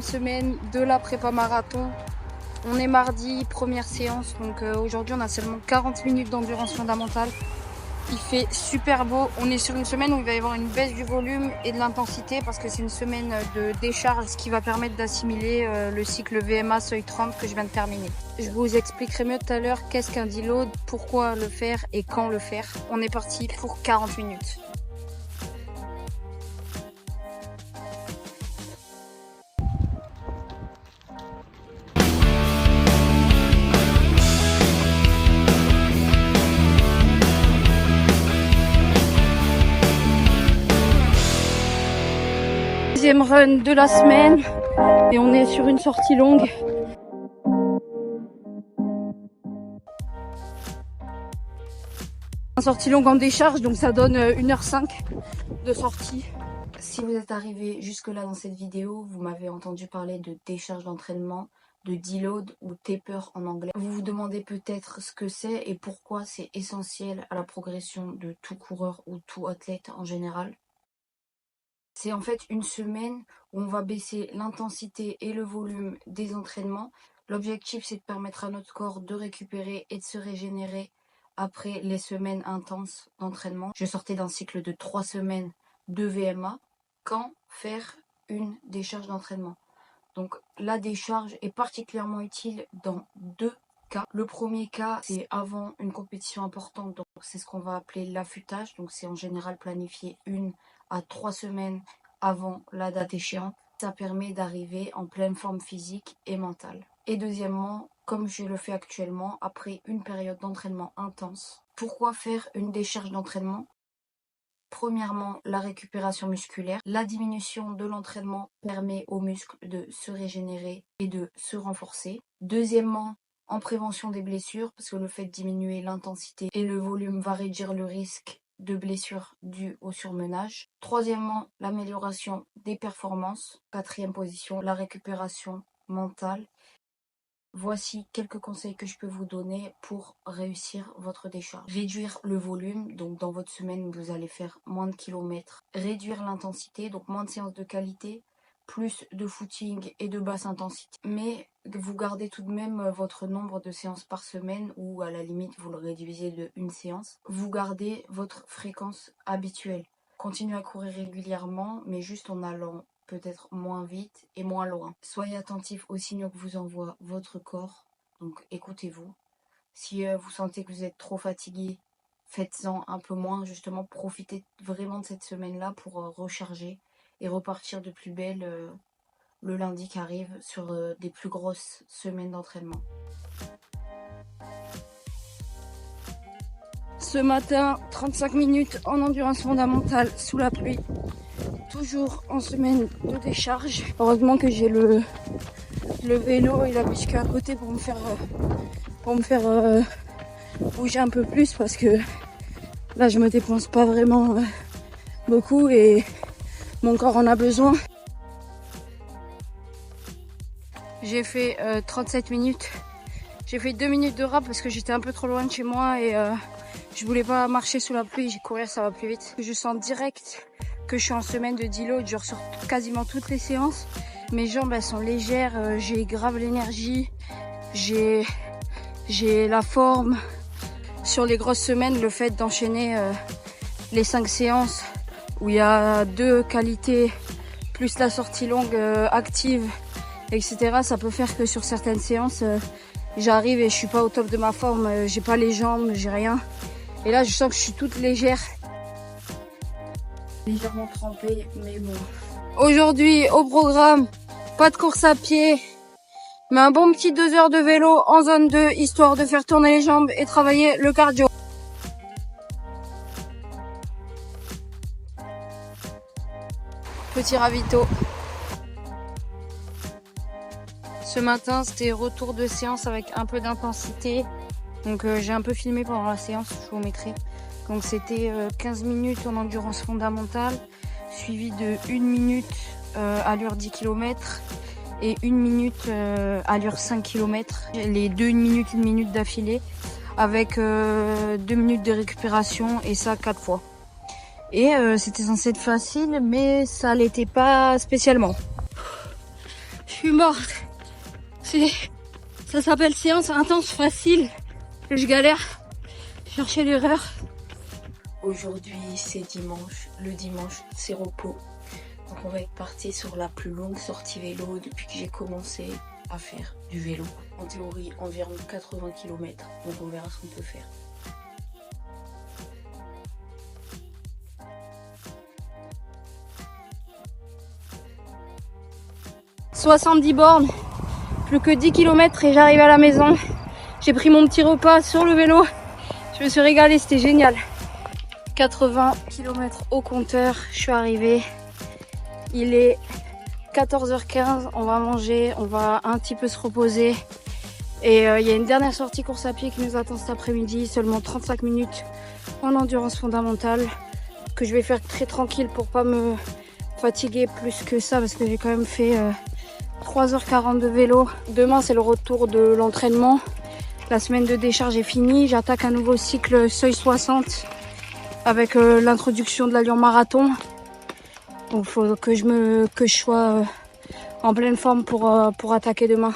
semaine de la prépa marathon. On est mardi, première séance, donc aujourd'hui on a seulement 40 minutes d'endurance fondamentale. Il fait super beau. On est sur une semaine où il va y avoir une baisse du volume et de l'intensité parce que c'est une semaine de décharge, ce qui va permettre d'assimiler le cycle VMA seuil 30 que je viens de terminer. Je vous expliquerai mieux tout à l'heure qu'est-ce qu'un deload, pourquoi le faire et quand le faire. On est parti pour 40 minutes. Deuxième run de la semaine et on est sur une sortie longue. Une sortie longue en décharge, donc ça donne 1h05 de sortie. Si vous êtes arrivé jusque là dans cette vidéo, vous m'avez entendu parler de décharge d'entraînement, de deload ou taper en anglais. Vous vous demandez peut-être ce que c'est et pourquoi c'est essentiel à la progression de tout coureur ou tout athlète en général. C'est en fait une semaine où on va baisser l'intensité et le volume des entraînements. L'objectif, c'est de permettre à notre corps de récupérer et de se régénérer après les semaines intenses d'entraînement. Je sortais d'un cycle de 3 semaines de VMA. Quand faire une décharge d'entraînement? Donc la décharge est particulièrement utile dans deux cas. Le premier cas, c'est avant une compétition importante, donc c'est ce qu'on va appeler l'affûtage. Donc c'est en général planifié 1 à 3 semaines avant la date échéante. Ça permet d'arriver en pleine forme physique et mentale. Et deuxièmement, comme je le fais actuellement, après une période d'entraînement intense. Pourquoi faire une décharge d'entraînement? Premièrement, la récupération musculaire. La diminution de l'entraînement permet aux muscles de se régénérer et de se renforcer. Deuxièmement, en prévention des blessures, parce que le fait de diminuer l'intensité et le volume va réduire le risque de blessures dues au surmenage. Troisièmement, l'amélioration des performances. Quatrième position, la récupération mentale. Voici quelques conseils que je peux vous donner pour réussir votre décharge. Réduire le volume, donc dans votre semaine vous allez faire moins de kilomètres. Réduire l'intensité, donc moins de séances de qualité, plus de footing et de basse intensité. Mais vous gardez tout de même votre nombre de séances par semaine ou à la limite vous le réduisez de une séance. Vous gardez votre fréquence habituelle. Continuez à courir régulièrement mais juste en allant peut-être moins vite et moins loin. Soyez attentif aux signaux que vous envoie votre corps, donc écoutez-vous. Si vous sentez que vous êtes trop fatigué, faites-en un peu moins, justement profitez vraiment de cette semaine-là pour recharger et repartir de plus belle le lundi qui arrive sur des plus grosses semaines d'entraînement. Ce matin, 35 minutes en endurance fondamentale sous la pluie. Toujours en semaine de décharge. Heureusement que j'ai le vélo et la muscu à côté pour me faire bouger un peu plus parce que là je me dépense pas vraiment beaucoup et mon corps en a besoin. J'ai fait 37 minutes. J'ai fait 2 minutes de rap parce que j'étais un peu trop loin de chez moi et je voulais pas marcher sous la pluie. J'ai courir, ça va plus vite. Je sens direct que je suis en semaine de deload, je ressors quasiment toutes les séances. Mes jambes elles sont légères, j'ai grave l'énergie, j'ai la forme. Sur les grosses semaines, le fait d'enchaîner les 5 séances où il y a 2 qualités plus la sortie longue active, etc. Ça peut faire que sur certaines séances, j'arrive et je suis pas au top de ma forme, j'ai pas les jambes, j'ai rien. Et là je sens que je suis toute légère. Légèrement trempée, mais bon. Aujourd'hui, au programme, pas de course à pied, mais un bon petit 2 heures de vélo en zone 2, histoire de faire tourner les jambes et travailler le cardio. Petit ravito. Ce matin, c'était retour de séance avec un peu d'intensité. Donc j'ai un peu filmé pendant la séance, je vous mettrai. Donc c'était 15 minutes en endurance fondamentale, suivi de 1 minute allure 10 km et 1 minute allure 5 km. Les deux 1 minute d'affilée avec 2 minutes de récupération et ça 4 fois. Et c'était censé être facile mais ça l'était pas spécialement. Je suis morte. Ça s'appelle séance intense facile. Je galère. Chercher l'erreur. Aujourd'hui c'est dimanche. Le dimanche c'est repos. Donc on va être parti sur la plus longue sortie vélo depuis que j'ai commencé à faire du vélo. En théorie environ 80 km. Donc on verra ce qu'on peut faire. « 70 bornes, plus que 10 km et j'arrive à la maison. J'ai pris mon petit repas sur le vélo. Je me suis régalée, c'était génial. 80 km au compteur, je suis arrivée. Il est 14h15, on va manger, on va un petit peu se reposer. Et il y a une dernière sortie course à pied qui nous attend cet après-midi, seulement 35 minutes en endurance fondamentale, que je vais faire très tranquille pour pas me fatiguer plus que ça, parce que j'ai quand même fait 3h40 de vélo. Demain c'est le retour de l'entraînement. La semaine de décharge est finie, j'attaque un nouveau cycle seuil 60 avec l'introduction de l'Alliance Marathon. Donc il faut que je sois en pleine forme pour attaquer demain.